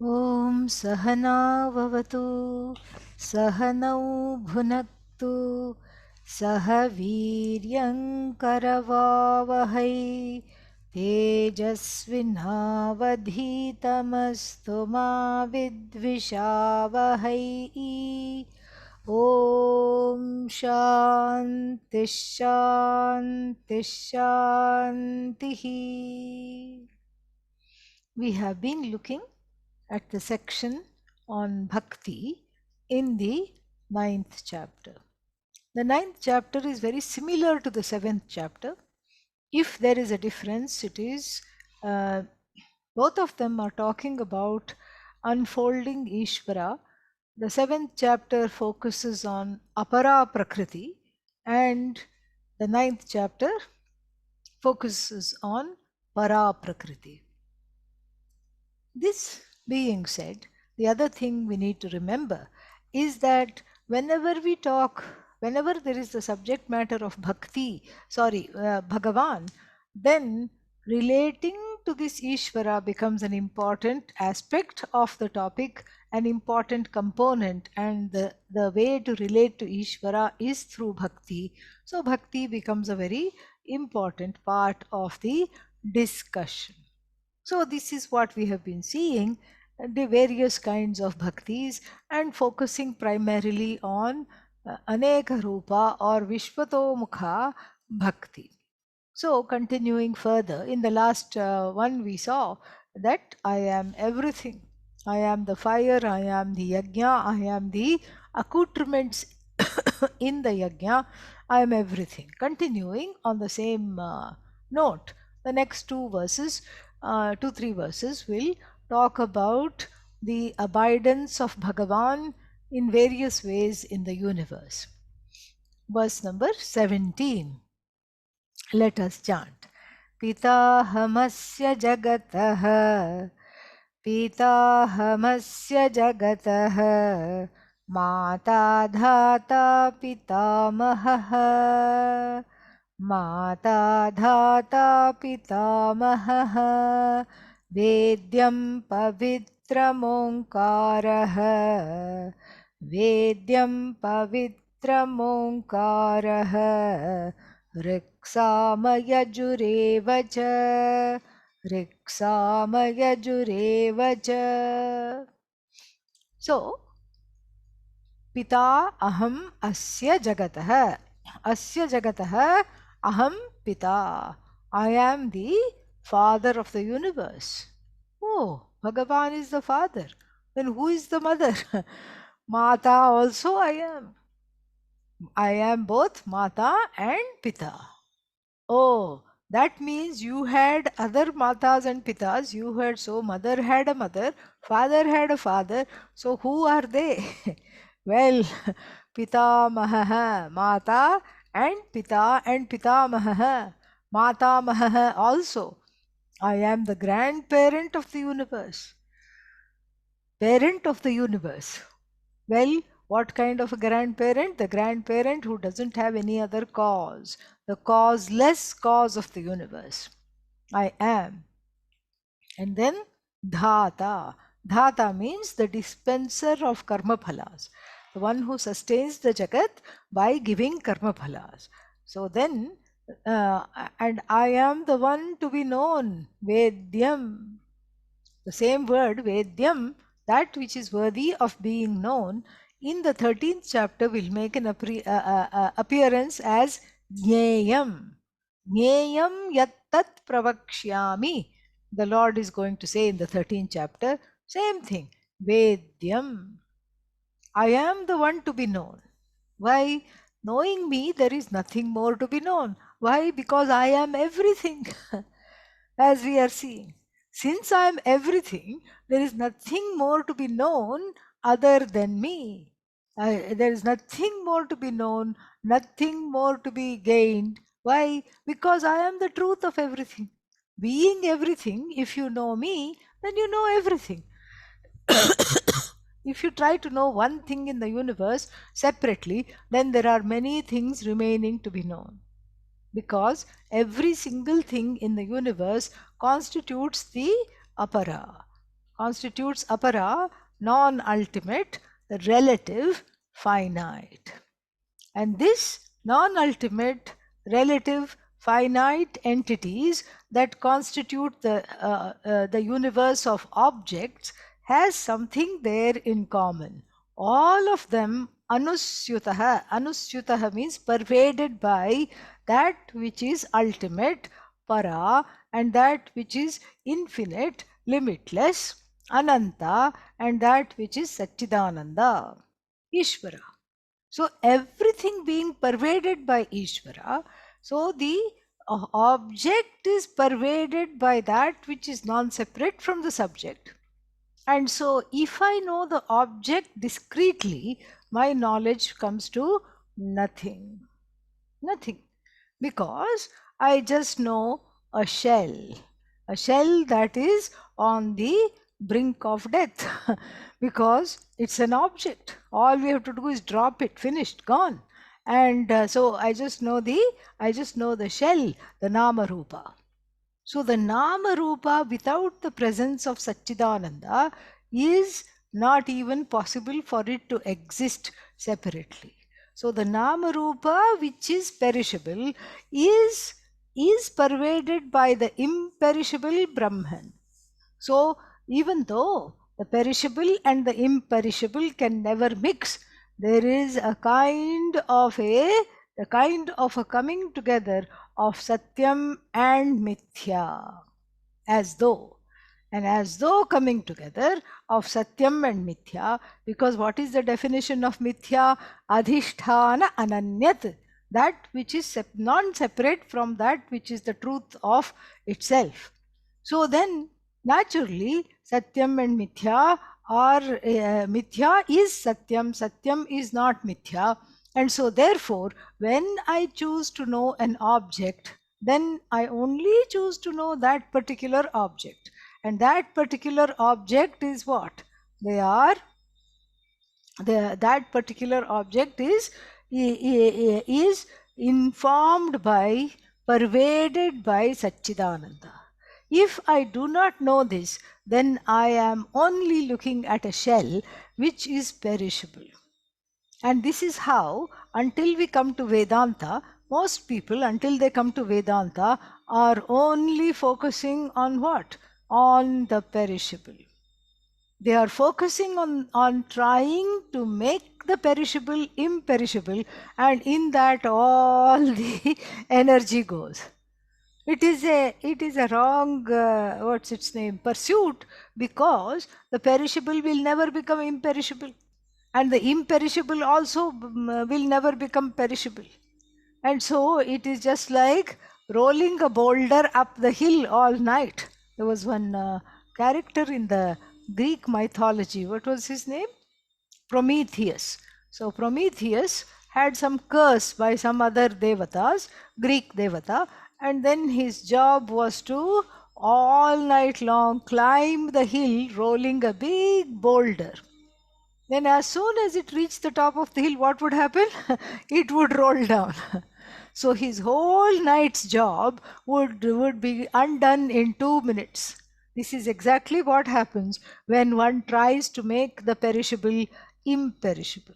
Om Sahana Vavatu Sahanau Bhunaktu Sahaviryam Karavavahai Tejasvinavadhitamastu ma vidvishavahai. Om Shanti Shanti Shanti. We have been looking at the section on bhakti in the 9th chapter. The 9th chapter is very similar to the 7th chapter. If there is a difference, it is both of them are talking about unfolding Ishvara. The 7th chapter focuses on apara prakriti, and the 9th chapter focuses on para prakriti. This being said, the other thing we need to remember is that whenever there is the subject matter of Bhagavan, then relating to this Ishvara becomes an important aspect of the topic, an important component, and the way to relate to Ishvara is through bhakti. So, bhakti becomes a very important part of the discussion. So, this is what we have been seeing, the various kinds of bhaktis, and focusing primarily on Aneka Rupa or Vishwato Mukha Bhakti. So, continuing further, in the last one we saw that I am everything. I am the fire, I am the yajna, I am the accoutrements in the yajna, I am everything. Continuing on the same note, the next three verses will talk about the abidance of Bhagavan in various ways in the universe. Verse number 17. Let us chant. Pitahamasya jagatah Pitahamasya jagatah Mata dhata pitamahah Mata dhata pitamahah Vedyam pavitramomkarah Vedyam pavitramomkarah ऋक्सामयजुरेव च ऋक्सामयजुरेव च. So, Pita aham asya jagatah. Asya jagatah aham Pita. I am the father of the universe. Oh, Bhagavan is the father. Then who is the mother? Mata also I am. I am both Mata and Pita. Oh, that means you had other matas and pitas. You had, so mother had a mother, father had a father. So who are they? Well, Pita Mahaha, Mata and Pita and Pita Mahaha, Mata Mahaha also. I am the grandparent of the universe, parent of the universe. Well, what kind of a grandparent? The grandparent who doesn't have any other cause, the causeless cause of the universe. I am. And then dhata. Dhata means the dispenser of karma phalas, the one who sustains the jagat by giving karma phalas. So then, and I am the one to be known, Vedyam. The same word, Vedyam, that which is worthy of being known, in the 13th chapter will make an appearance as Jneyam. Jneyam yattat pravakshyami. The Lord is going to say in the 13th chapter, same thing, Vedyam. I am the one to be known. Why? Knowing me, there is nothing more to be known. Why? Because I am everything, as we are seeing. Since I am everything, there is nothing more to be known other than me. There is nothing more to be known, nothing more to be gained. Why? Because I am the truth of everything. Being everything, if you know me, then you know everything. If you try to know one thing in the universe separately, then there are many things remaining to be known. Because every single thing in the universe constitutes the apara. constitutes apara, non-ultimate, the relative, finite. And this non-ultimate, relative, finite entities that constitute the universe of objects has something there in common. All of them anusyutaha means pervaded by that which is ultimate, para, and that which is infinite, limitless, ananta, and that which is Satchidananda, Ishvara. So everything being pervaded by Ishvara, so the object is pervaded by that which is non-separate from the subject. And so if I know the object discretely, my knowledge comes to nothing. Nothing. Because I just know a shell that is on the brink of death because it's an object. All we have to do is drop it, finished, gone. And so I just know the shell, the nama rupa. So the nama rupa without the presence of Satchidananda is not even possible for it to exist separately. So the nama rupa which is perishable is pervaded by the imperishable Brahman. So even though the perishable and the imperishable can never mix, there is a kind of a coming together of Satyam and Mithya, as though coming together of Satyam and Mithya, because what is the definition of Mithya? Adhishthana Ananyat, that which is non-separate from that which is the truth of itself. So then, naturally, Satyam and Mithya are Mithya is Satyam, Satyam is not Mithya. And so, therefore, when I choose to know an object, then I only choose to know that particular object. And that particular object is what? That particular object is informed by, pervaded by Satchidananda. If I do not know this, then I am only looking at a shell which is perishable. And this is how, until we come to Vedanta, most people, until they come to Vedanta, are only focusing on what? On the perishable. They are focusing on trying to make the perishable imperishable, and in that all the energy goes. It is a wrong what's its name, pursuit, because the perishable will never become imperishable, and the imperishable also will never become perishable. And so it is just like rolling a boulder up the hill all night. There was one character in the Greek mythology. What was his name? Prometheus. So Prometheus had some curse by some other devatas, Greek devata, and then his job was to all night long climb the hill rolling a big boulder. Then as soon as it reached the top of the hill, what would happen? It would roll down. So his whole night's job would be undone in 2 minutes. This is exactly what happens when one tries to make the perishable imperishable.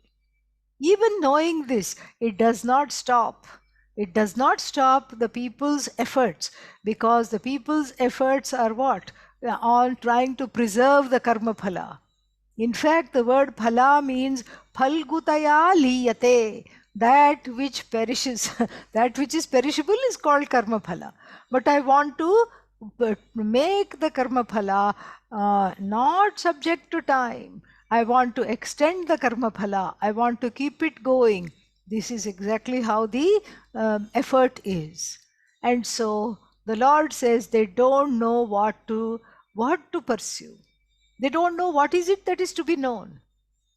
Even knowing this, it does not stop. It does not stop the people's efforts, because the people's efforts are what? On trying to preserve the karma phala. In fact, the word phala means phalgutaya liyate. That which perishes, that which is perishable is called karma phala. But I want to make the karma phala not subject to time. I want to extend the karma phala. I want to keep it going. This is exactly how the effort is. And so the Lord says they don't know what to pursue. They don't know what is it that is to be known.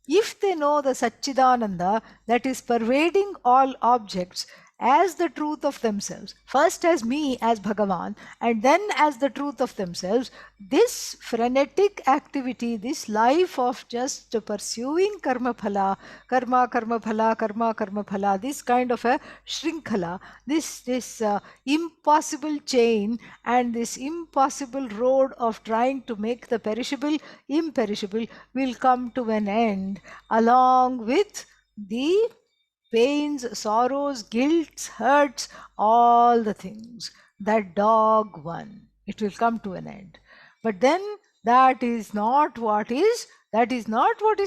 If they know the Satchidananda that is pervading all objects as the truth of themselves, first as me, as Bhagavan, and then as the truth of themselves, this frenetic activity, this life of just pursuing karma phala, karma, karma phala, karma, karma phala, this kind of a shrinkhala, this impossible chain and this impossible road of trying to make the perishable imperishable will come to an end, along with the pains, sorrows, guilts, hurts, all the things that dog one. It will come to an end. But then that is not what is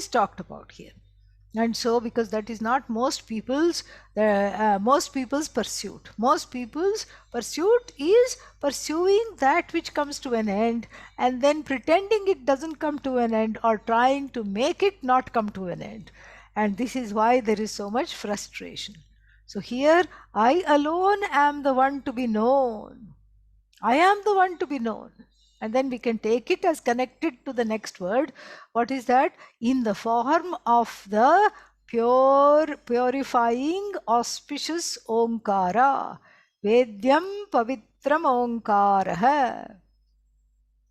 talked about here. And so, because that is not most people's pursuit. Most people's pursuit is pursuing that which comes to an end and then pretending it doesn't come to an end, or trying to make it not come to an end. And this is why there is so much frustration. So here, I alone am the one to be known. I am the one to be known. And then we can take it as connected to the next word. What is that? In the form of the pure, purifying, auspicious Omkara. Vedyam Pavitram Omkaraha.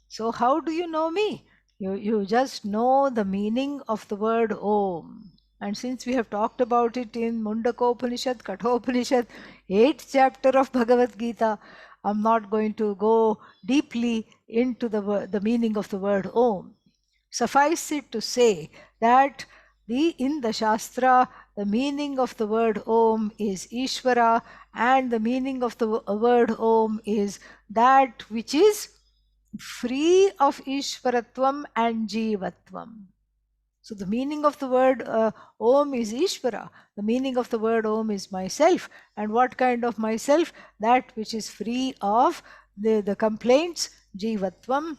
So how do you know me? You just know the meaning of the word Om. And since we have talked about it in Mundaka Upanishad, Kathopanishad, 8th chapter of Bhagavad Gita, I'm not going to go deeply into the meaning of the word Om. Suffice it to say that in the Shastra, the meaning of the word Om is Ishvara, and the meaning of the word Om is that which is free of Ishvaratvam and Jivatvam. So the meaning of the word Om is Ishvara. The meaning of the word Om is myself. And what kind of myself? That which is free of the complaints, Jivatvam,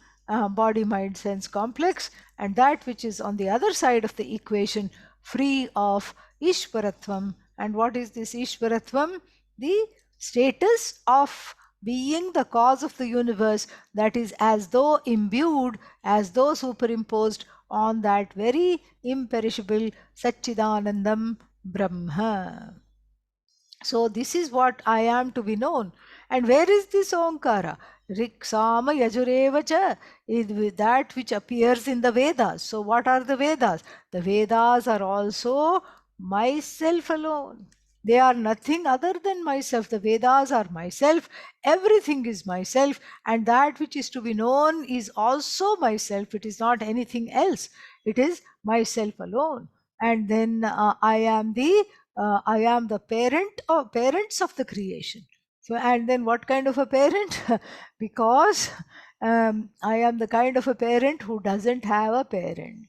body, mind, sense complex, and that which is on the other side of the equation, free of Ishvaratvam. And what is this Ishvaratvam? The status of being the cause of the universe, that is as though imbued, as though superimposed on that very imperishable Satchidanandam Brahma. So this is what I am to be known. And where is this Omkara? Riksama Yajurevacha is that which appears in the Vedas. So what are the Vedas? The Vedas are also myself alone. They are nothing other than myself. The Vedas are myself. Everything is myself. And that which is to be known is also myself. It is not anything else. It is myself alone. And then I am the parent or parents of the creation. So, and then what kind of a parent? Because I am the kind of a parent who doesn't have a parent.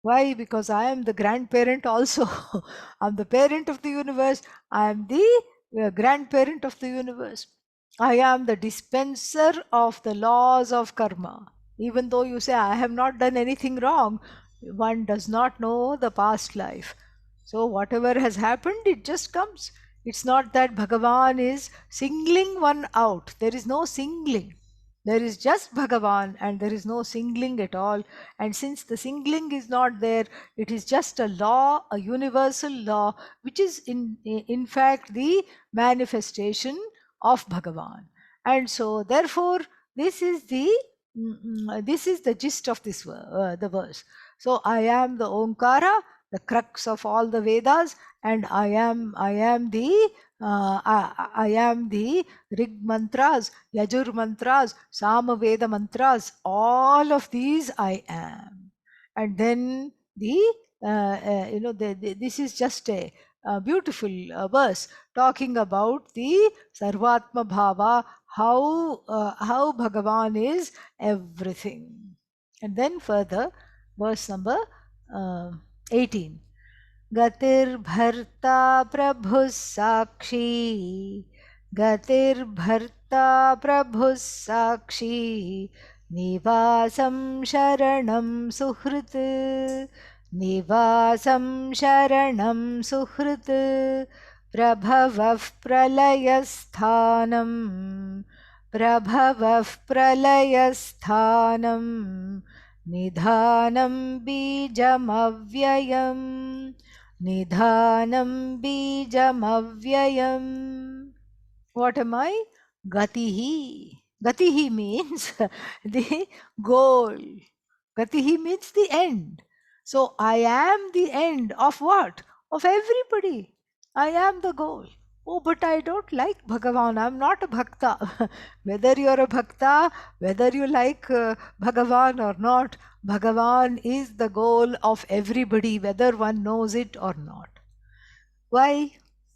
Why? Because I am the grandparent also. I'm the parent of the universe. I am the grandparent of the universe. I am the dispenser of the laws of karma. Even though you say I have not done anything wrong, one does not know the past life. So whatever has happened, it just comes. It's not that Bhagavan is singling one out. There is no singling. There is just Bhagavan and there is no singling at all. And since the singling is not there, it is just a law, a universal law, which is in fact the manifestation of Bhagavan. And so therefore, this is the gist of the verse. So I am the Omkara, the crux of all the Vedas, and I am the Rig mantras, Yajur mantras, Samaveda mantras, all of these I am. And then this is just a beautiful verse talking about the Sarvatma Bhava, how Bhagavan is everything. And then further, verse number 18. गतिर्भर्ता प्रभुः साक्षी गतिर्भर्ता प्रभुः साक्षी निवासं शरणं सुहृत् निवासं शरणं सुहृत् प्रभवः प्रलयस्थानं प्रभवः प्रलयस्थानं निधानं बीजमव्ययम् Nidhanam bijam avyayam. What am I? Gatihi. Gatihi means the goal. Gatihi means the end. So I am the end of what? Of everybody. I am the goal. Oh, but I don't like Bhagavan. I'm not a bhakta. Whether you're a bhakta, whether you like Bhagavan or not, Bhagavan is the goal of everybody, whether one knows it or not. Why?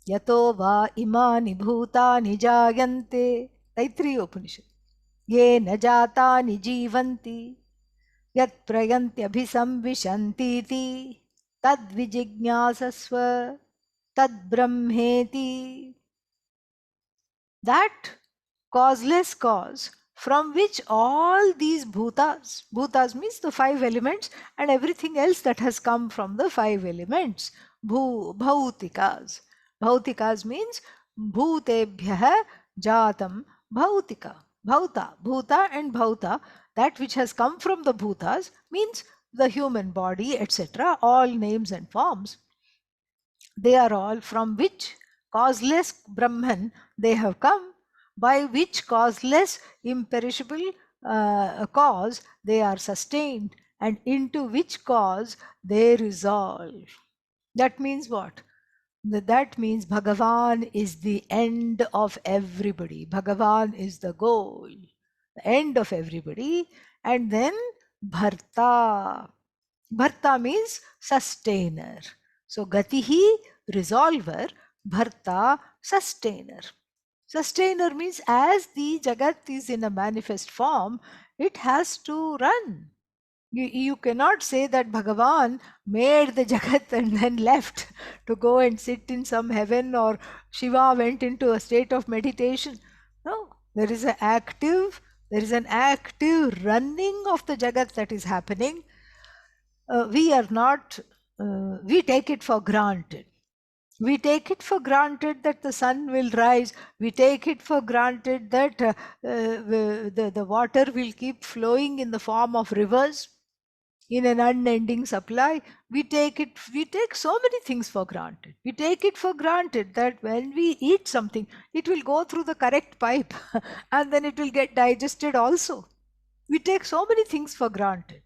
Yato va imani bhutani jayante. Taittiriya Upanishad. Ye na jatani jivanti. Yat prayanti abhisamvishanti. Tad vijignasasva. Tad brahmeti. That causeless cause from which all these bhutas means the five elements and everything else that has come from the five elements, bhautikas means bhutebhyah jatam bhautika, bhuta and bhauta, that which has come from the bhutas means the human body, etc., all names and forms. They are all from which causeless Brahman they have come, by which causeless imperishable cause they are sustained, and into which cause they resolve. That means what? That means Bhagavan is the end of everybody. Bhagavan is the goal, the end of everybody. And then Bharta. Bharta means sustainer. So Gatihi, resolver, Bharta, sustainer. Sustainer means as the Jagat is in a manifest form, it has to run. You cannot say that Bhagavan made the Jagat and then left to go and sit in some heaven, or Shiva went into a state of meditation. No, there is an active running of the Jagat that is happening. We are not, we take it for granted. We take it for granted that the sun will rise. We take it for granted that the water will keep flowing in the form of rivers in an unending supply. We take so many things for granted. We take it for granted that when we eat something, it will go through the correct pipe and then it will get digested also. We take so many things for granted.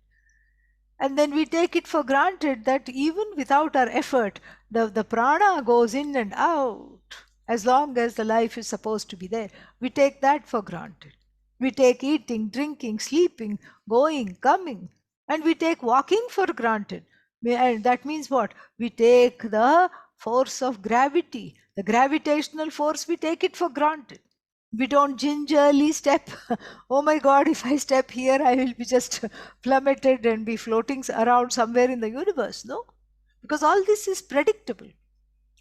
And then we take it for granted that even without our effort, the prana goes in and out as long as the life is supposed to be there. We take that for granted. We take eating, drinking, sleeping, going, coming, and we take walking for granted. And that means what? We take the force of gravity, the gravitational force, we take it for granted. We don't gingerly step. Oh my God, if I step here, I will be just plummeted and be floating around somewhere in the universe. No, because all this is predictable.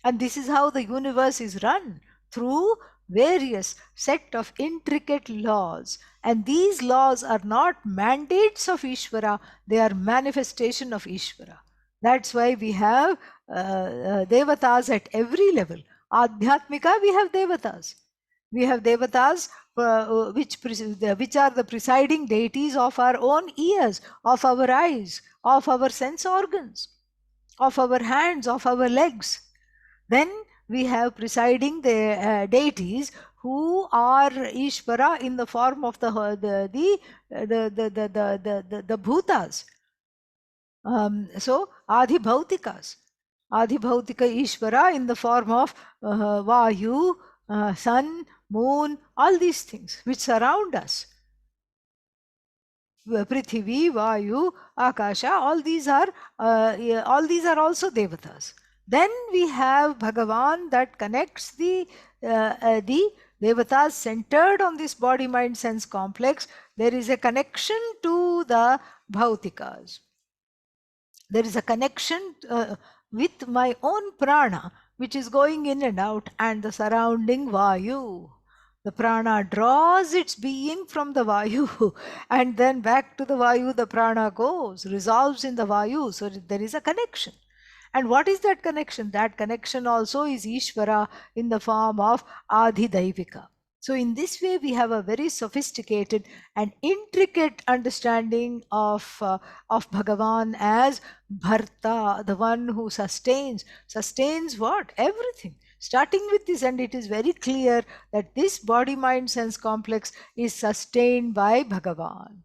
And this is how the universe is run, through various set of intricate laws. And these laws are not mandates of Ishvara, they are manifestation of Ishvara. That's why we have devatas at every level. Adhyatmika, we have devatas. We have devatas which are the presiding deities of our own ears, of our eyes, of our sense organs, of our hands, of our legs. Then we have presiding deities who are Ishvara in the form of the bhutas. So Adhibhautikas. Adhibhautika Ishvara in the form of Vayu, sun, moon, all these things which surround us. Prithvi, Vayu, Akasha, all these are also devatas. Then we have Bhagavan that connects the devatas centered on this body, mind, sense complex. There is a connection to the bhautikas. There is a connection with my own prana, which is going in and out, and the surrounding Vayu. The prana draws its being from the Vayu, and then back to the Vayu the prana goes, resolves in the Vayu. So there is a connection. And what is that connection? That connection also is Ishvara in the form of Adhidaivika. So in this way, we have a very sophisticated and intricate understanding of Bhagavan as Bharta, the one who sustains. Sustains what? Everything. Starting with this, and it is very clear that this body, mind, sense complex is sustained by Bhagavan.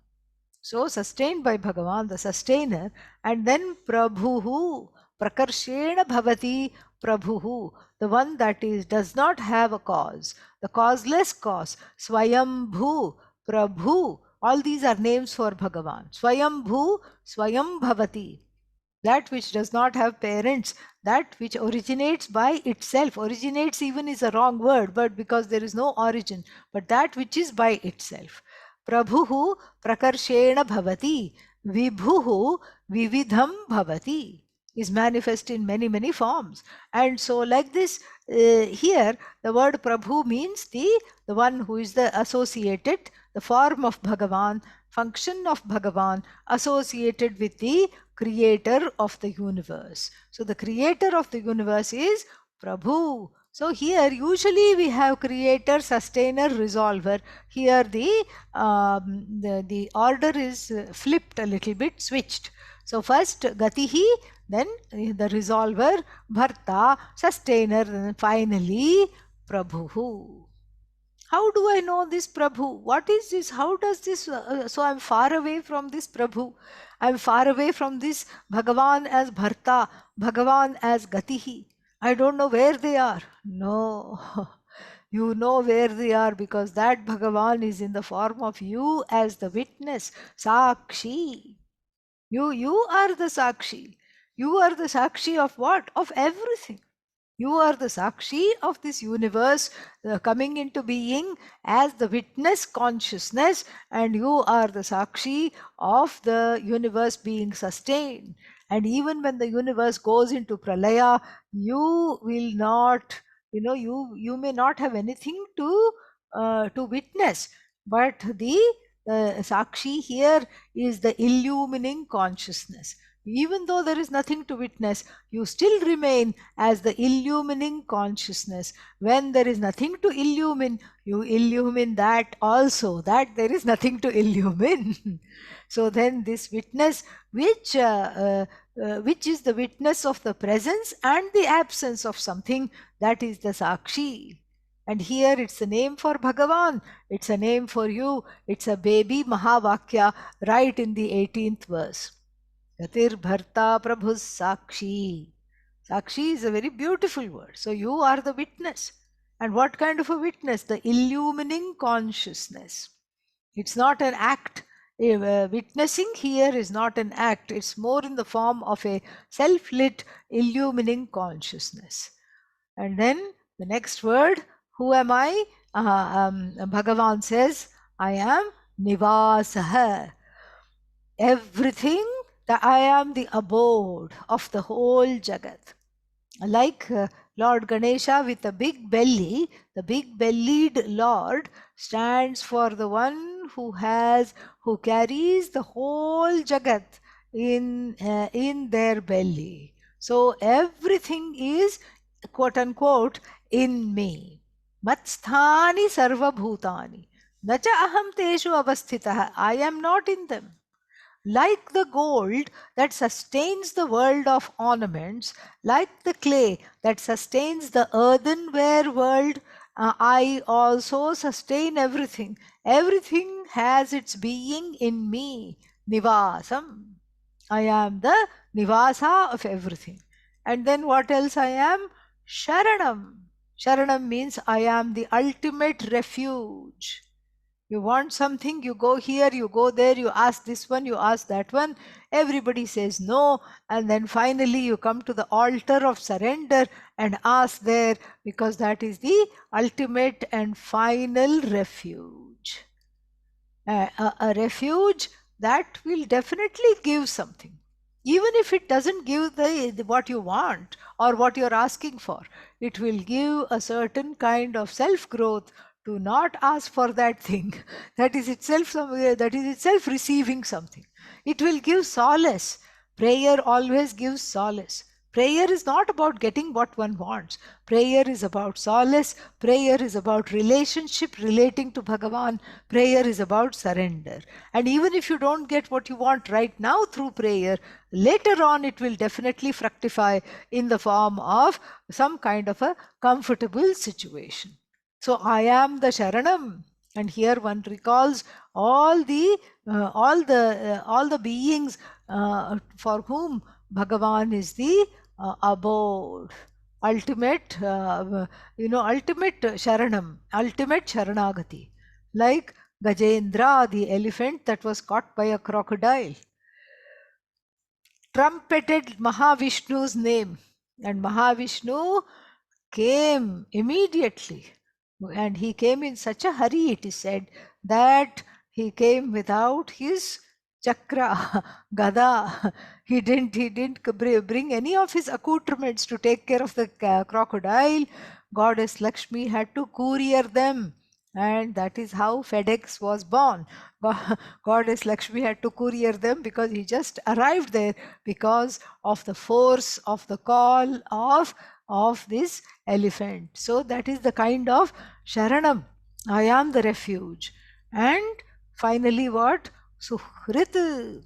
So sustained by Bhagavan, the sustainer, and then Prabhuhu, Prakarshena Bhavati Prabhuhu, the one that is does not have a cause, the causeless cause, Swayambhu, Prabhu, all these are names for Bhagavan. Swayambhu, Swayam Bhavati, that which does not have parents, that which originates by itself. Originates even is a wrong word, but because there is no origin, but that which is by itself. Prabhuhu prakarshena bhavati, vibhuhu vividham bhavati, is manifest in many, many forms. And so, like this, here the word Prabhu means the one who is the associated, the form of Bhagavan, function of Bhagavan associated with the creator of the universe. So the creator of the universe is Prabhu. So here usually we have creator, sustainer, resolver. Here the order is flipped a little bit, switched. So first Gatihi, then the resolver, Bharta, sustainer, and finally Prabhu. How do I know this Prabhu? What is this? How does this? So I'm far away from this Prabhu. I'm far away from this Bhagavan as Bharta, Bhagavan as Gatihi. I don't know where they are. No, you know where they are because that Bhagavan is in the form of you as the witness, Sakshi. You are the Sakshi. You are the Sakshi of what? Of everything. You are the Sakshi of this universe coming into being as the witness consciousness, and you are the Sakshi of the universe being sustained. And even when the universe goes into Pralaya, you will not, you may not have anything to witness, but the Sakshi here is the illumining consciousness. Even though there is nothing to witness, you still remain as the illumining consciousness. When there is nothing to illumine, you illumine that also, that there is nothing to illumine. So then this witness, which is the witness of the presence and the absence of something, that is the Sakshi. And here it's a name for Bhagavan, it's a name for you, it's a baby Mahavakya right in the 18th verse. Gatir Bharta Prabhus Sakshi. Sakshi is a very beautiful word. So you are the witness. And what kind of a witness? The illumining consciousness. It's not an act. Witnessing here is not an act. It's more in the form of a self-lit illumining consciousness. And then the next word, who am I? Bhagavan says, I am Nivasaha. Everything, that I am the abode of the whole Jagat. Like Lord Ganesha with a big belly, the big bellied Lord stands for the one who carries the whole Jagat in their belly. So everything is quote unquote in me. Matsthani sarva bhutani. Nacha aham teshu avasthitah. I am not in them. Like the gold that sustains the world of ornaments, like the clay that sustains the earthenware world, I also sustain everything. Everything has its being in me. Nivasam. I am the Nivasa of everything. And then what else I am? Sharanam. Sharanam means I am the ultimate refuge. You want something, you go here, you go there, you ask this one, you ask that one, everybody says no, and then finally you come to the altar of surrender and ask there, because that is the ultimate and final refuge. A refuge that will definitely give something. Even if it doesn't give what you want or what you're asking for, it will give a certain kind of self-growth to not ask for that thing. That is itself receiving something. It will give solace. Prayer always gives solace. Prayer is not about getting what one wants. Prayer is about solace. Prayer is about relationship relating to Bhagavan. Prayer is about surrender. And even if you don't get what you want right now through prayer, later on it will definitely fructify in the form of some kind of a comfortable situation. So I am the Sharanam. And here one recalls all the beings for whom Bhagavan is the abode, ultimate, ultimate Sharanam, ultimate Sharanagati. Like Gajendra, the elephant that was caught by a crocodile, trumpeted Mahavishnu's name, and Mahavishnu came immediately. And he came in such a hurry, it is said, that he came without his chakra, gada. He didn't bring any of his accoutrements to take care of the crocodile. Goddess Lakshmi had to courier them. And that is how FedEx was born. Goddess Lakshmi had to courier them because he just arrived there because of the force of the call of this elephant. So that is the kind of Sharanam. I am the refuge. And finally what? Suhrit.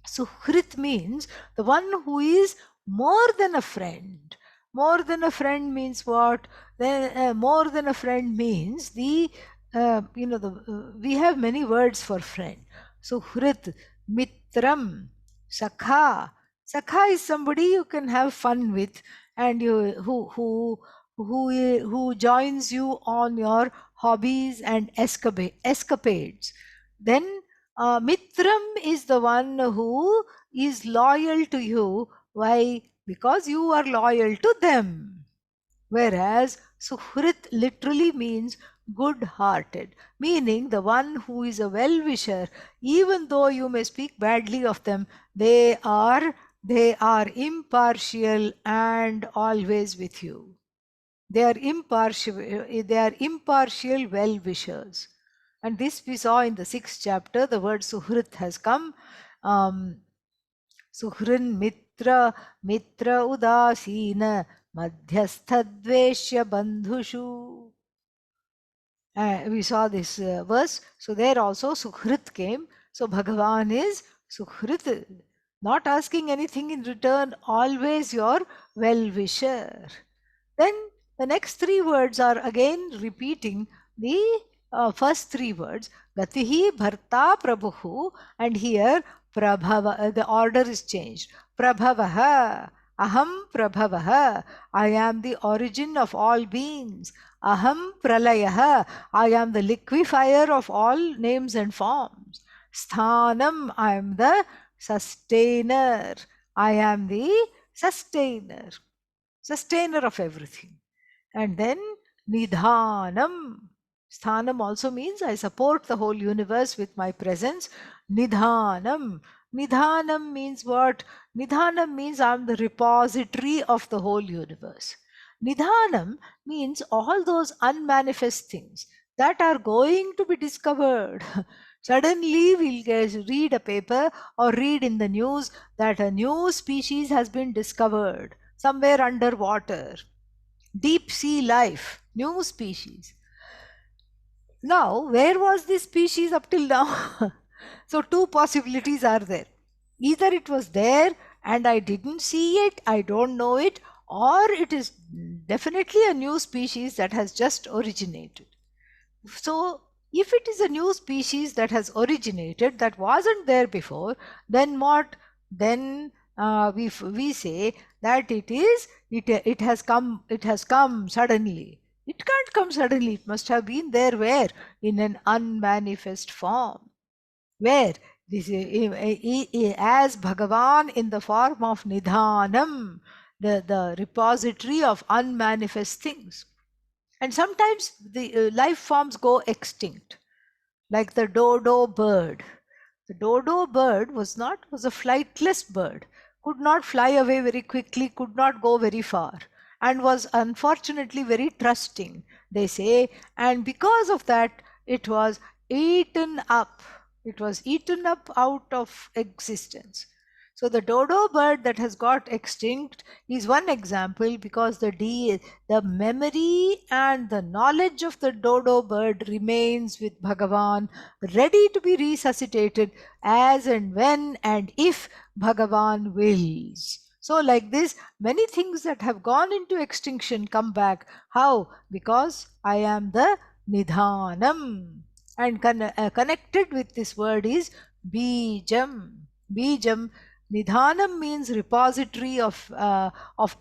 Suhrit means the one who is more than a friend. More than a friend means what? More than a friend means we have many words for friend. Suhrit, mitram, sakha. Sakha is somebody you can have fun with, and you who joins you on your hobbies and escapades. Then Mitram is the one who is loyal to you. Why? Because you are loyal to them. Whereas Suhrit literally means good hearted, meaning the one who is a well wisher, even though you may speak badly of them, they are impartial and always with you. They are impartial well wishers. And this we saw in the 6th chapter. The word Suhrit has come. Suhrin Mitra, Mitra Udasina, Madhyasthadveshya Bandhushu. We saw this verse. So there also Suhrit came. So Bhagavan is Suhrit, not asking anything in return, always your well wisher. Then the next 3 words are again repeating the first 3 words. Gatihi Bharta Prabhu, and here Prabhava, the order is changed. Prabhavaha, Aham Prabhavaha, I am the origin of all beings. Aham Pralayaha, I am the liquefier of all names and forms. Sthanam, I am the sustainer. I am the sustainer of everything. And then Nidhanam. Sthanam also means I support the whole universe with my presence. Nidhanam. Nidhanam means what? Nidhanam means I'm the repository of the whole universe. Nidhanam means all those unmanifest things that are going to be discovered. Suddenly we'll read a paper or read in the news that a new species has been discovered somewhere underwater. Deep sea life, new species. Now, where was this species up till now? So, 2 possibilities are there. Either it was there and I didn't see it, I don't know it, or it is definitely a new species that has just originated. So, if it is a new species that has originated that wasn't there before, then what? Then we say that it has come suddenly. It can't come suddenly. It must have been there where? In an unmanifest form. Where? This as Bhagavan in the form of Nidhanam, the repository of unmanifest things. And sometimes the life forms go extinct, like the dodo bird. The dodo bird was a flightless bird, could not fly away very quickly, could not go very far, and was unfortunately very trusting, they say, and because of that it was eaten up. It was eaten up out of existence. So the dodo bird that has got extinct is one example, because the memory and the knowledge of the dodo bird remains with Bhagavan, ready to be resuscitated as and when and if Bhagavan wills. So, like this, many things that have gone into extinction come back. How? Because I am the Nidhanam. And connected with this word is Bijam. Bijam. Nidhanam means repository of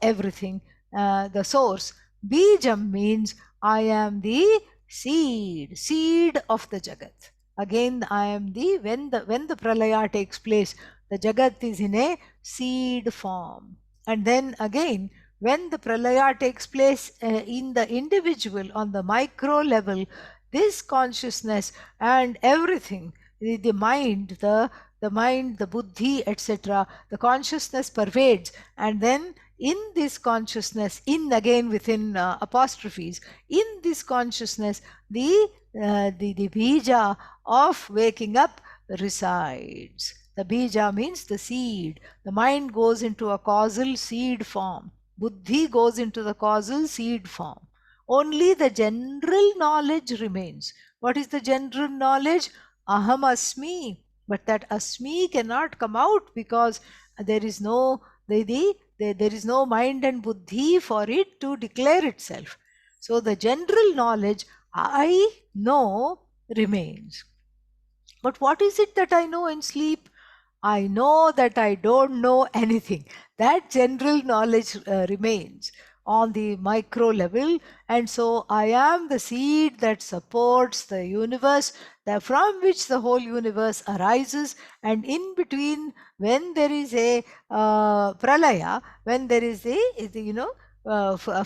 everything, the source. Bijam means I am the seed of the Jagat. Again, I am the when the pralaya takes place, the Jagat is in a seed form. And then again, when the pralaya takes place in the individual on the micro level, this consciousness and everything, the mind, the mind, the buddhi, etc., the consciousness pervades. And then in this consciousness, in again within apostrophes, in this consciousness, the bija of waking up resides. The bija means the seed. The mind goes into a causal seed form. Buddhi goes into the causal seed form. Only the general knowledge remains. What is the general knowledge? Aham asmi. But that asmi cannot come out because there is no there is no mind and buddhi for it to declare itself. So the general knowledge I know remains. But what is it that I know in sleep? I know that I don't know anything. That general knowledge remains on the micro level. And so I am the seed that supports the universe, from which the whole universe arises. And in between, when there is a pralaya, when there is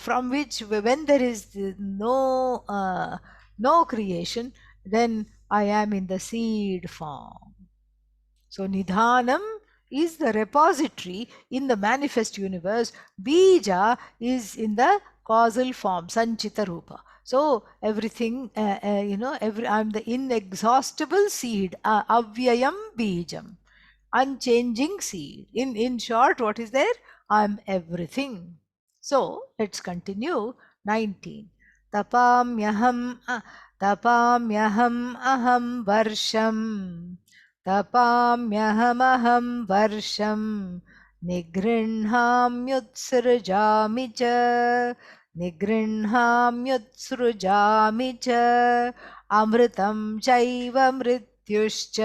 from which, when there is no creation, then I am in the seed form. So Nidhanam is the repository in the manifest universe. Bija is in the causal form, Sanchita Rupa. So everything, I'm the inexhaustible seed, Avyayam Bijam, unchanging seed. In short, what is there? I'm everything. So let's continue. 19. Tapamyaham aham varsham. तपाम्यहमहं वर्षं निगृह्णाम्युत्सृजामि च अमृतं चैव मृत्युश्च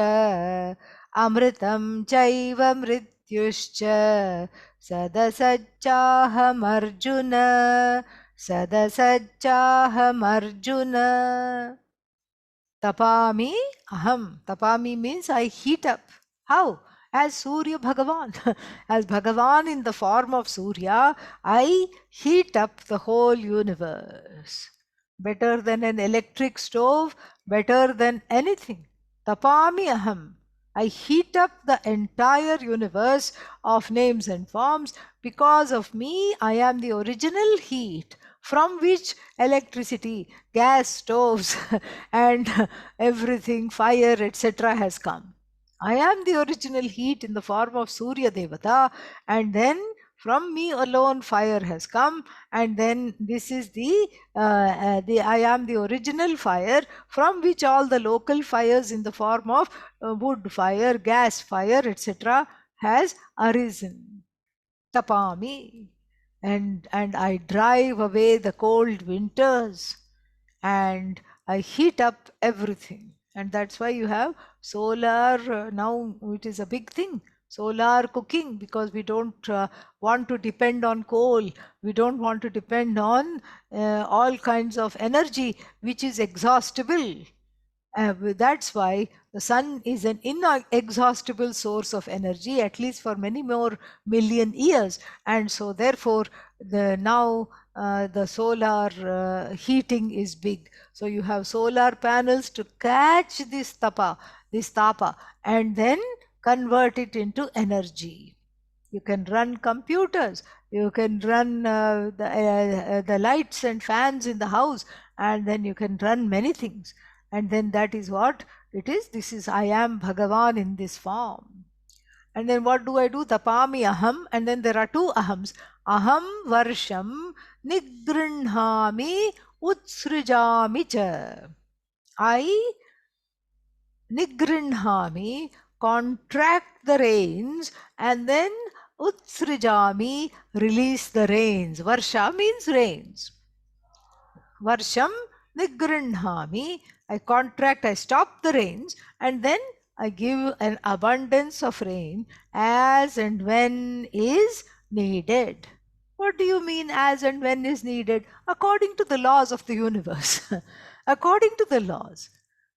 सदसच्चाहमर्जुन. Tapami aham. Tapami means I heat up. How? As Surya Bhagavan. As Bhagavan in the form of Surya, I heat up the whole universe. Better than an electric stove, better than anything. Tapami aham. I heat up the entire universe of names and forms. Because of me, I am the original heat from which electricity, gas stoves, and everything, fire, etc., has come. I am the original heat in the form of Surya Devata, and then from me alone fire has come, and then this is the I am the original fire from which all the local fires in the form of wood fire, gas fire, etc., has arisen. Tapami. And I drive away the cold winters, and I heat up everything. And that's why you have solar. Now it is a big thing. Solar cooking, because we don't want to depend on coal. We don't want to depend on all kinds of energy which is exhaustible. That's why the sun is an inexhaustible source of energy, at least for many more million years. And so therefore now the solar heating is big. So you have solar panels to catch this tapa, and then convert it into energy. You can run computers, you can run the lights and fans in the house, and then you can run many things. And then that is what it is. This is I am Bhagavan in this form. And then what do I do? Tapami aham, and then there are two ahams. Aham varsham nigrinhami utsrijami cha. I nigrinhami, contract the rains, and then utsrijami, release the rains. Varsha means rains. Varsham nigrinhami, I contract, I stop the rains, and then I give an abundance of rain as and when is needed. What do you mean as and when is needed? According to the laws of the universe. According to the laws.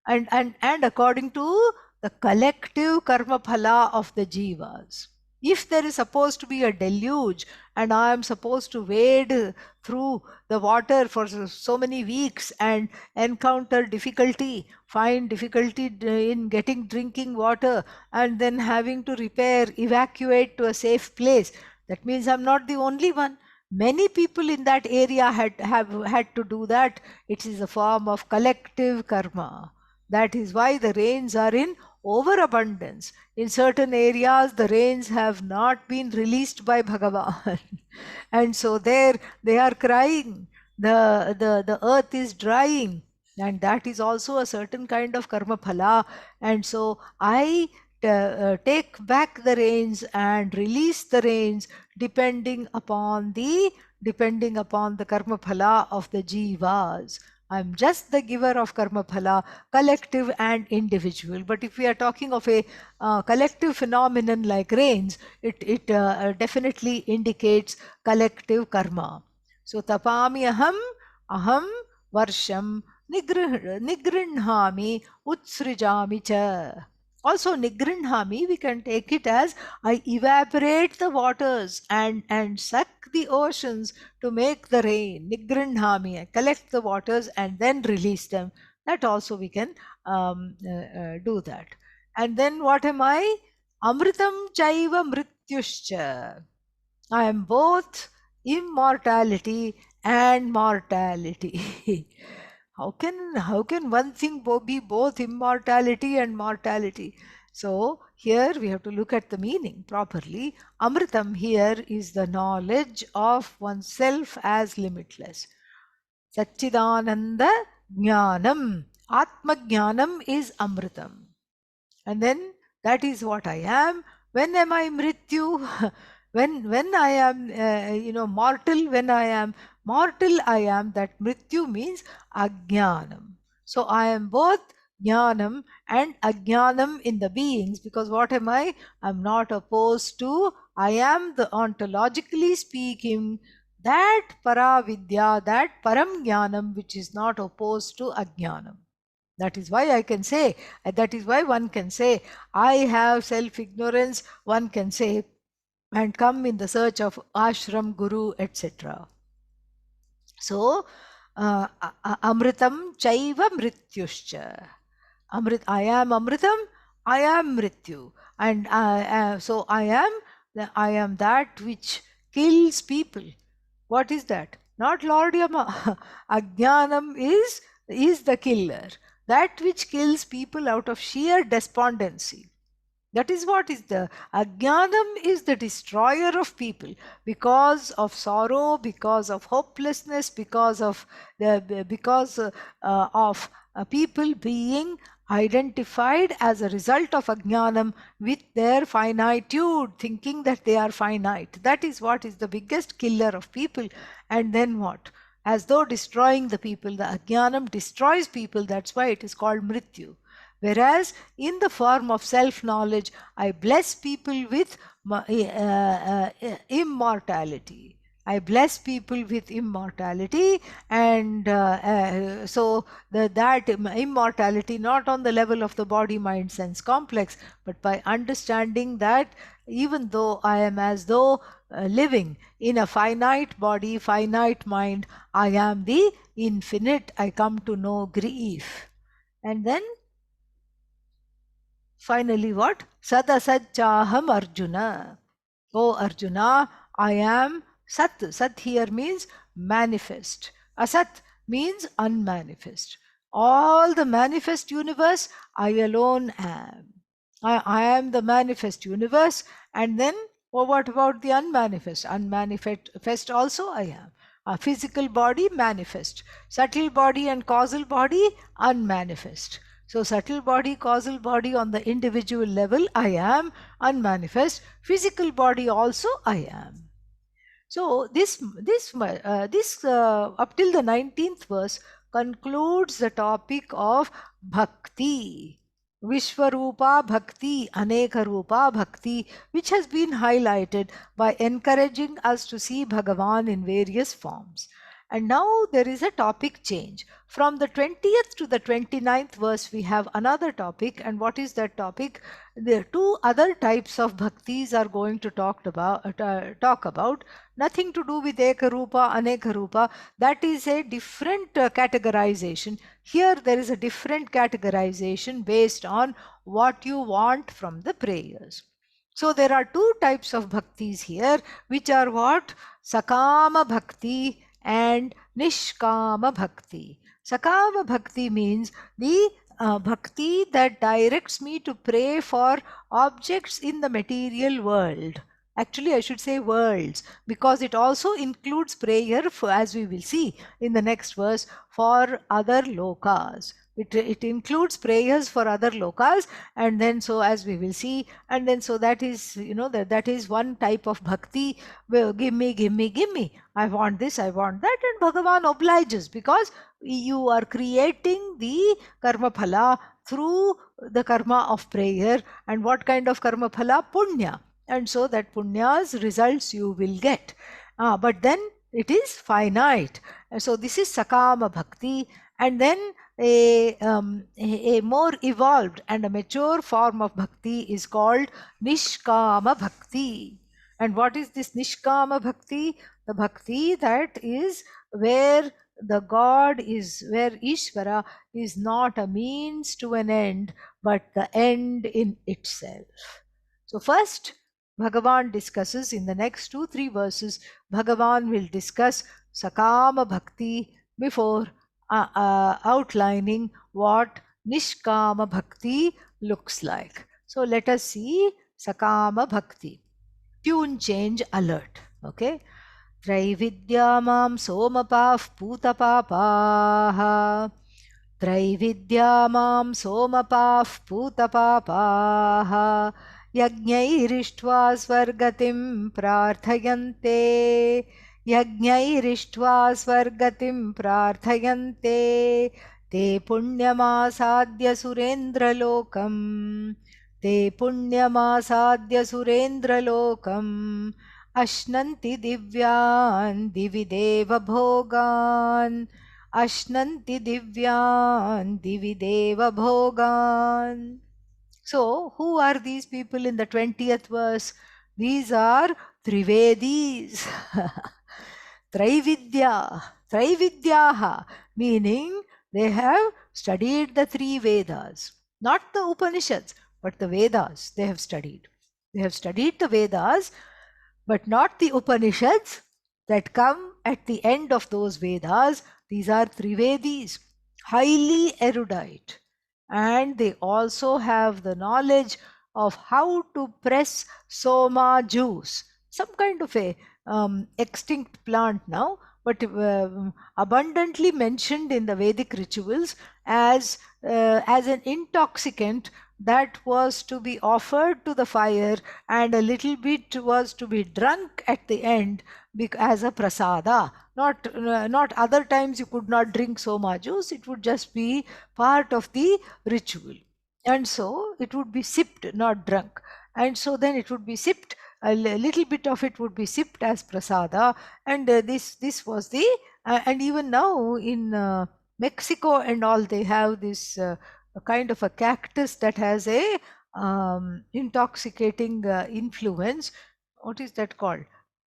And according to the collective karma phala of the jivas. If there is supposed to be a deluge and I am supposed to wade through the water for so many weeks and encounter difficulty, find difficulty in getting drinking water, and then having to repair, evacuate to a safe place, that means I'm not the only one. Many people in that area have had to do that. It is a form of collective karma. That is why the rains are in overabundance. In certain areas, the rains have not been released by Bhagavan. And so there they are crying. The earth is drying. And that is also a certain kind of karma phala. And so I take back the rains and release the rains depending upon the karma phala of the jivas. I'm just the giver of karma phala, collective and individual. But if we are talking of a collective phenomenon like rains, it definitely indicates collective karma. So tapami aham varsham nigrinhami utsrijami cha. Also nigrinhami, we can take it as I evaporate the waters and suck the oceans to make the rain. Nigrinhami, I collect the waters and then release them. That also we can do that. And then what am I? Amritam chaiva mrityuscha. I am both immortality and mortality. How can one thing be both immortality and mortality? So here we have to look at the meaning properly. Amritam here is the knowledge of oneself as limitless. Satchidananda Jnanam. Atma Jnanam is Amritam. And then that is what I am. When am I mrityu? when I am mortal, when I am mortal, I am that. Mrityu means ajnanam. So I am both jnanam and ajnanam in the beings, because what am I? I'm not opposed to, I am the ontologically speaking that paravidya, that param jnanam which is not opposed to ajnanam. That is why I can say, that is why one can say, I have self-ignorance, one can say, and come in the search of ashram, guru, etc. So, amritam chaiva mrityuscha. I am amritam, I am mrityu. And so I am that which kills people. What is that? Not Lord Yama. Ajnanam is the killer. That which kills people out of sheer despondency. That is what is the Ajnanam is the destroyer of people because of sorrow, because of hopelessness, because of people being identified as a result of Ajnanam with their finitude, thinking that they are finite. That is what is the biggest killer of people. And then what? As though destroying the people, the Ajnanam destroys people. That's why it is called Mrityu. Whereas in the form of self-knowledge, I bless people with immortality. I bless people with immortality, and so that immortality, not on the level of the body, mind, sense complex, but by understanding that even though I am as though living in a finite body, finite mind, I am the infinite. I come to know grief. And then finally, what? Sadasachaham Arjuna. Oh Arjuna, I am Sat. Sat here means manifest. Asat means unmanifest. All the manifest universe, I alone am. I am the manifest universe. And then, well, what about the unmanifest? Unmanifest also I am. A physical body, manifest. Subtle body and causal body, unmanifest. So, subtle body, causal body on the individual level, I am unmanifest. Physical body also, I am. So this up till the 19th verse concludes the topic of bhakti, Vishwarupa bhakti, Aneka Rupa bhakti, which has been highlighted by encouraging us to see Bhagavan in various forms. And now there is a topic change. From the 20th to the 29th verse, we have another topic. And what is that topic? The two other types of bhaktis are going to talk about. Nothing to do with Ekarupa, Anekarupa. That is a different categorization. Here there is a different categorization based on what you want from the prayers. So there are two types of bhaktis here, which are what? Sakama bhakti and Nishkama bhakti. Sakama bhakti means the bhakti that directs me to pray for objects in the material world. Actually, I should say worlds, because it also includes prayer, for, as we will see in the next verse, for other lokas. It includes prayers for other lokas, and then so as we will see, and then so that is, that is one type of bhakti. Well, give me, give me, give me. I want this, I want that, and Bhagavan obliges, because you are creating the karma phala through the karma of prayer. And what kind of karma phala? Punya. And so that punya's results you will get. But then it is finite. So this is Sakama Bhakti. And then a more evolved and a mature form of Bhakti is called Nishkama Bhakti. And what is this Nishkama Bhakti? The Bhakti that is where the God is, where Ishvara is not a means to an end, but the end in itself. So first, Bhagavan discusses in the next 2-3 verses, Bhagavan will discuss Sakama Bhakti before outlining what Nishkama Bhakti looks like. So let us see Sakama Bhakti. Tune change alert. Okay. Traividya mam somapah putapapaha. Traividya mam somapah putapapaha. यज्ञैरिष्ट्वा स्वर्गतिं प्रार्थयन्ते यज्ञैरिष्ट्वा स्वर्गतिं प्रार्थयन्ते ते पुण्यमासाद्य सुरेन्द्रलोकम् ते पुण्यमासाद्य सुरेन्द्रलोकम् अश्नन्ति दिव्यान् दिवि देवभोगान् अश्नन्ति दिव्यान् दिवि देवभोगान्. So, who are these people in the 20th verse? These are Trivedis. Traividya. Traividyaha. Meaning they have studied the three Vedas. Not the Upanishads, but the Vedas they have studied. They have studied the Vedas, but not the Upanishads that come at the end of those Vedas. These are Trivedis, highly erudite. And they also have the knowledge of how to press soma juice, some kind of a extinct plant now, but abundantly mentioned in the Vedic rituals as an intoxicant that was to be offered to the fire, and a little bit was to be drunk at the end as a prasada. Not other times you could not drink soma juice, it would just be part of the ritual. And so it would be sipped, not drunk. And so then it would be sipped, a little bit of it would be sipped as prasada. And this was the, and even now in Mexico and all, they have this a kind of a cactus that has a intoxicating influence. What is that called?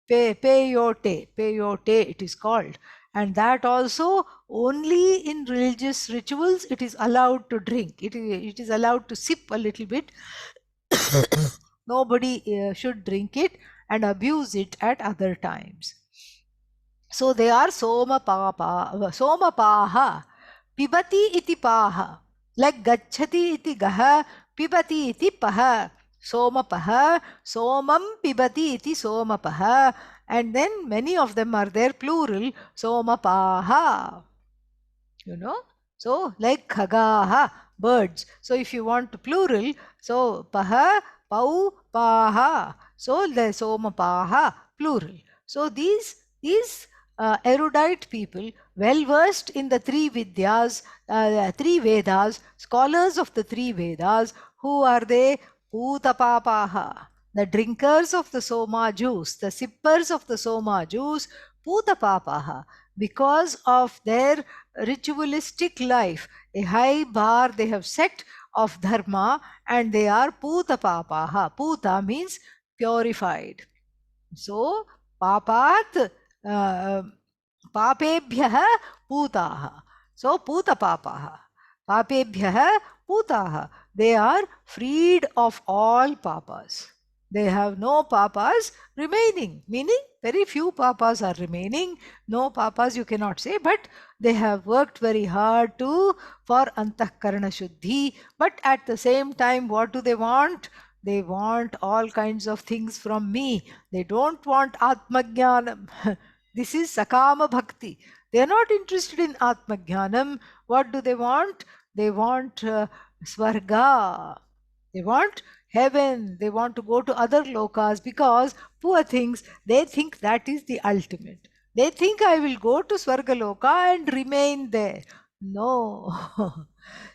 Peyote it is called. And that also only in religious rituals it is allowed to drink. It is allowed to sip a little bit. Nobody should drink it and abuse it at other times. So they are somapaha, pibati iti paha, like gachati iti gaha, Pibati iti paha. Somapaha. Somam pibati iti somapaha. And then many of them are there, plural. Somapaha. You know? So, like khagaha, birds. So, if you want to plural, so paha, pau, paha. So, the somapaha, plural. So, these erudite people, well versed in the three Vedas, scholars of the three Vedas, who are they? Putapapaha. The drinkers of the soma juice, the sippers of the soma juice, Putapapaha. Because of their ritualistic life, a high bar they have set of dharma, and they are Putapapaha. Puta means purified. So, papat, papebhyah putaha. So, putapapaha. Papebhyah putaha. They are freed of all papas. They have no papas remaining, meaning very few papas are remaining. No papas you cannot say, but they have worked very hard for antahkarana shuddhi. But at the same time, what do they want? They want all kinds of things from me. They don't want Atmajnanam. This is Sakama Bhakti. They are not interested in Atmajnanam. What do they want? They want Swarga. They want heaven. They want to go to other lokas because, poor things, they think that is the ultimate. They think I will go to Swargaloka and remain there. No.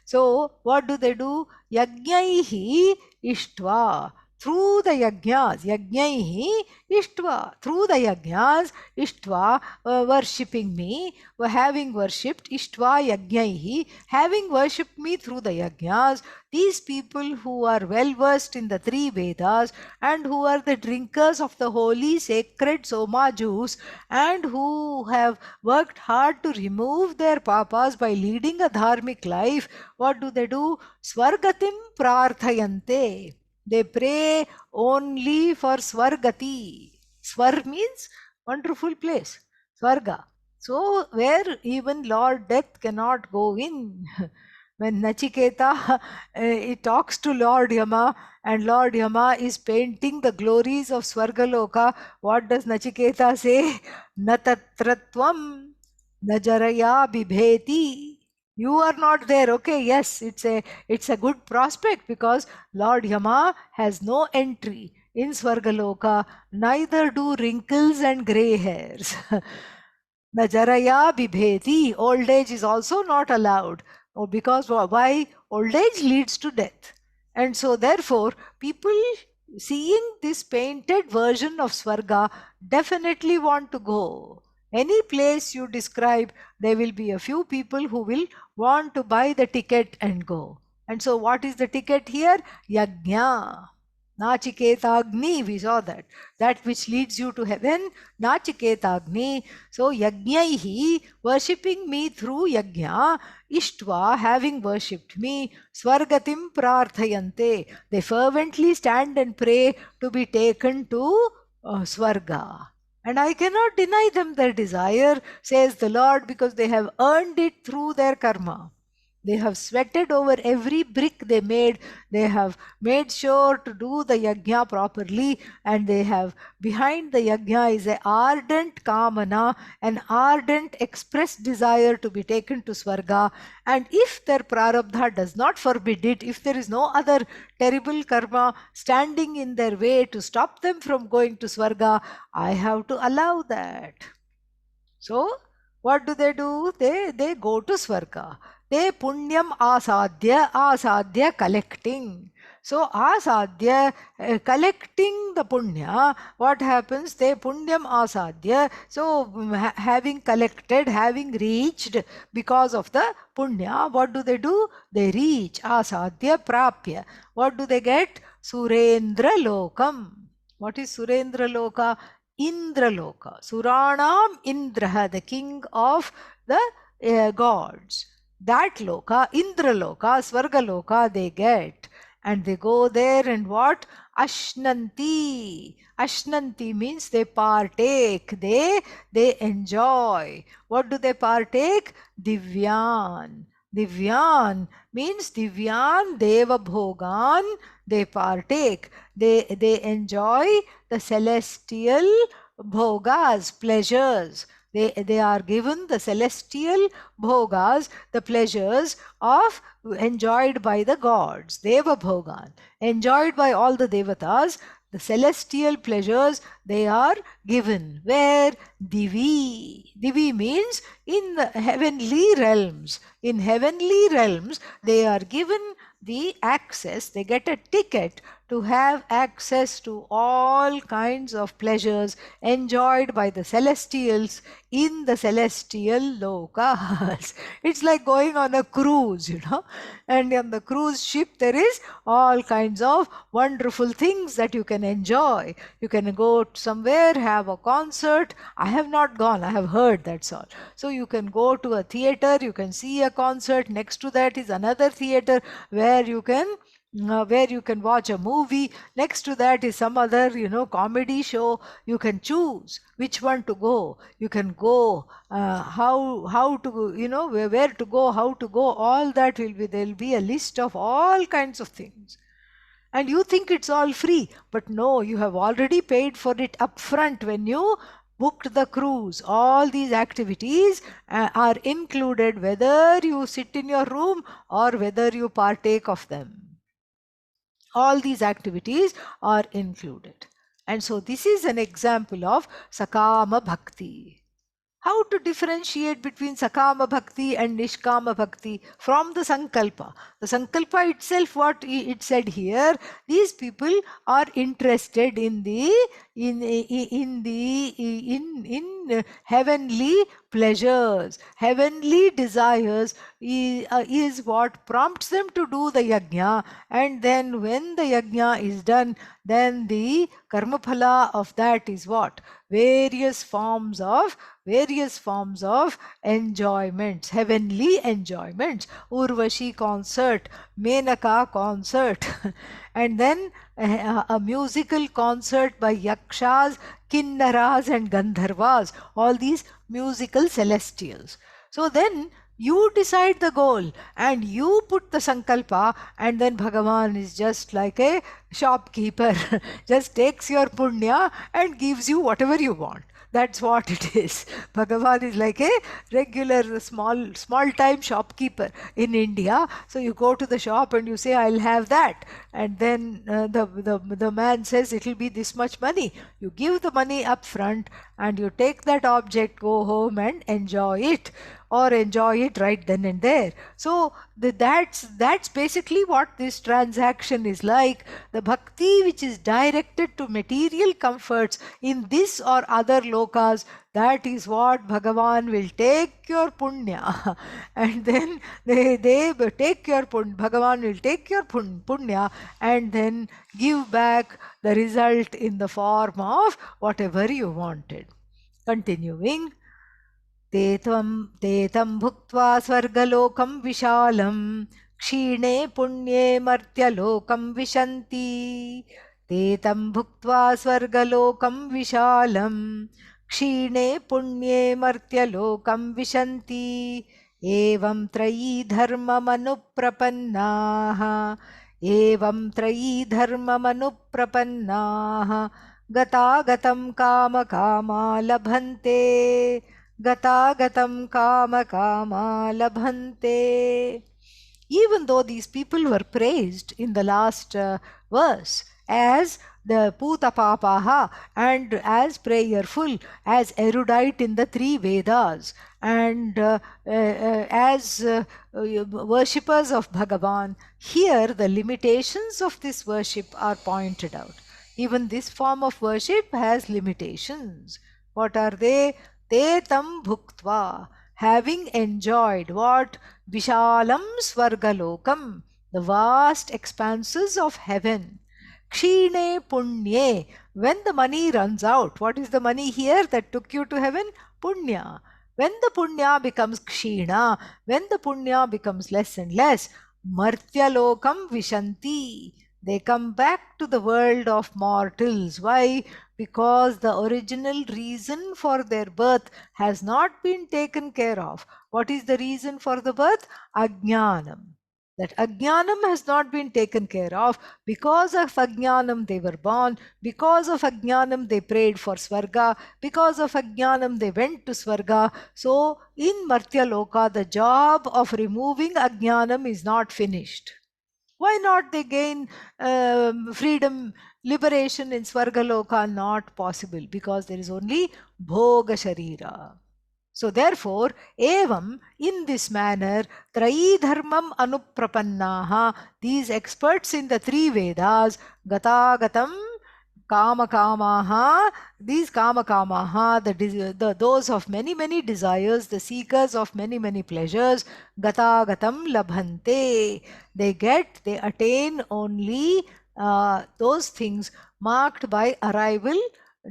So, what do they do? Yajnaihi ishtva. Through the yajnaihi ishtva. Through the yajnas, ishtva, worshipping me, having worshipped, ishtva yajnaihi, having worshipped me through the yajnas, these people who are well versed in the three Vedas and who are the drinkers of the holy sacred soma juice and who have worked hard to remove their papas by leading a dharmic life, what do? Swargatim prarthayante. They pray only for Swargati. Swar means wonderful place. Swarga. So, where even Lord Death cannot go in. When Nachiketa it talks to Lord Yama and Lord Yama is painting the glories of Swargaloka, what does Nachiketa say? Natatratvam najaraya bibheti. You are not there. Okay, yes, it's a good prospect because Lord Yama has no entry in Swargaloka, neither do wrinkles and grey hairs. Najaraya bibheti. Old age is also not allowed. Oh, because why? Old age leads to death. And so therefore, people seeing this painted version of Swarga definitely want to go. Any place you describe, there will be a few people who will want to buy the ticket and go. And so what is the ticket here? Yajna. Nachiketagni, we saw that. That which leads you to heaven, Nachiketagni. So Yajnaihi, worshipping me through Yajna, Ishtva, having worshipped me, Swargatim prarthayante. They fervently stand and pray to be taken to Swarga. And I cannot deny them their desire, says the Lord, because they have earned it through their karma. They have sweated over every brick they made. They have made sure to do the yajna properly, and they have, behind the yajna is an ardent kamana, an ardent expressed desire to be taken to Swarga. And if their prarabdha does not forbid it, if there is no other terrible karma standing in their way to stop them from going to Swarga, I have to allow that. So, what do? They go to Swarga. They punyam asadhya collecting. So asadhya, collecting the punya, what happens? They punyam asadhya. So having collected, having reached because of the punya, what do? They reach asadhya prapya. What do they get? Surendra lokam. What is Surendra loka? Indraloka. Suranam Indraha, the king of the gods. That loka, Indraloka, Swargaloka, they get. And they go there and what? Ashnanti. Ashnanti means they partake. They enjoy. What do they partake? Divyan. Divyan means Divyan Deva Bhogan, they partake, they enjoy the celestial bhogas, pleasures. They are given the celestial bhogas, the pleasures of enjoyed by the gods, Deva Bhogan, enjoyed by all the devatas, the celestial pleasures they are given. Where? Divi. Divi means in the heavenly realms. In heavenly realms, they are given the access, they get a ticket to have access to all kinds of pleasures enjoyed by the celestials in the celestial lokas. It's like going on a cruise, and on the cruise ship there is all kinds of wonderful things that you can enjoy. You can go somewhere, have a concert. I have not gone, I have heard, that's all. So you can go to a theater, you can see a concert. Next to that is another theater where you can watch a movie. Next to that is some other comedy show. You can choose which one to go. You can go, how to go, where to go, how to go. All that will be, there'll be a list of all kinds of things, and you think it's all free, but no, you have already paid for it upfront when you booked the cruise. All these activities are included, whether you sit in your room or whether you partake of them. All these activities are included. And so this is an example of Sakama Bhakti. How to differentiate between Sakama Bhakti and Nishkama Bhakti from the Sankalpa? The Sankalpa itself, what it said here, these people are interested in the in heavenly pleasures, heavenly desires is what prompts them to do the yajna. And then when the yajna is done, then the karmaphala of that is what? Various forms of enjoyments, heavenly enjoyments. Urvashi concert, Menaka concert, and then a musical concert by yakshas, kinnaras and gandharvas, all these musical celestials. So then you decide the goal and you put the sankalpa, and then Bhagavan is just like a shopkeeper, just takes your punya and gives you whatever you want. That's what it is. Bhagavan is like a regular small time shopkeeper in India. So you go to the shop and you say, I'll have that. And then the man says, it'll be this much money. You give the money up front and you take that object, go home and enjoy it, or enjoy it right then and there. So that's basically what this transaction is like. The bhakti which is directed to material comforts in this or other lokas, that is what Bhagavan will take your punya and then they take your punya. Bhagavan will take your punya and then give back the result in the form of whatever you wanted. Continuing, ते तं भुक्त्वा स्वर्गलोकं विशालं क्षीणे पुण्ये मर्त्यलोकं विशन्ति. ते तं भुक्त्वा स्वर्गलोकं विशालं क्षीणे पुण्ये मर्त्यलोकं विशन्ति. एवं त्रयी धर्ममनुप्रपन्नाः, एवं त्रयी धर्ममनुप्रपन्नाः गतागतं कामकामा लभन्ते, gata kama kama labhante. Even though these people were praised in the last verse as the Putapapaha and as prayerful, as erudite in the three Vedas, and as worshippers of Bhagavan, here the limitations of this worship are pointed out. Even this form of worship has limitations. What are they? Te tam bhuktva, having enjoyed what? Vishalam Svargalokam, the vast expanses of heaven. Kshine punye, when the money runs out. What is the money here that took you to heaven? Punya. When the punya becomes kshina, when the punya becomes less and less, martyalokam vishanti, They come back to the world of mortals. Why? Because the original reason for their birth has not been taken care of. What is the reason for the birth? Ajnanam. That Ajnanam has not been taken care of. Because of Ajnanam they were born. Because of Ajnanam they prayed for Swarga. Because of Ajnanam they went to Swarga. So in Martya Loka, the job of removing Ajnanam is not finished. Why not they gain freedom, liberation in Svargaloka? Not possible, because there is only Bhoga Sharira. So therefore, evam, in this manner, Trayi Dharmam Anuprapannaha, these experts in the three Vedas, Gata Gatam, Kama Kamaha, these Kama Kamaha, those of many, many desires, the seekers of many, many pleasures, Gata Gatam Labhante, they attain only those things marked by arrival,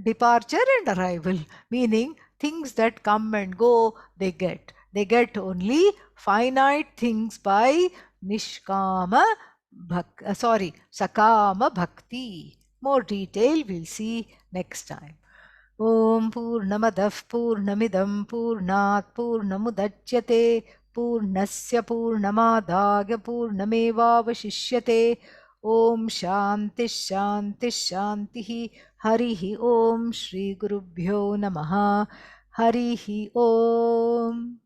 departure, and arrival, meaning things that come and go, they get. They get only finite things by Nishkama Sakama Bhakti. More detail we'll see next time. Om Purnamadah Purnamidam Purnat Purnamudachyate Purnasya Purnamadagya Purnamevavashishyate. Om Shanti Shanti Shanti Harihi Om Shri Gurubhyo Namaha Harihi Om.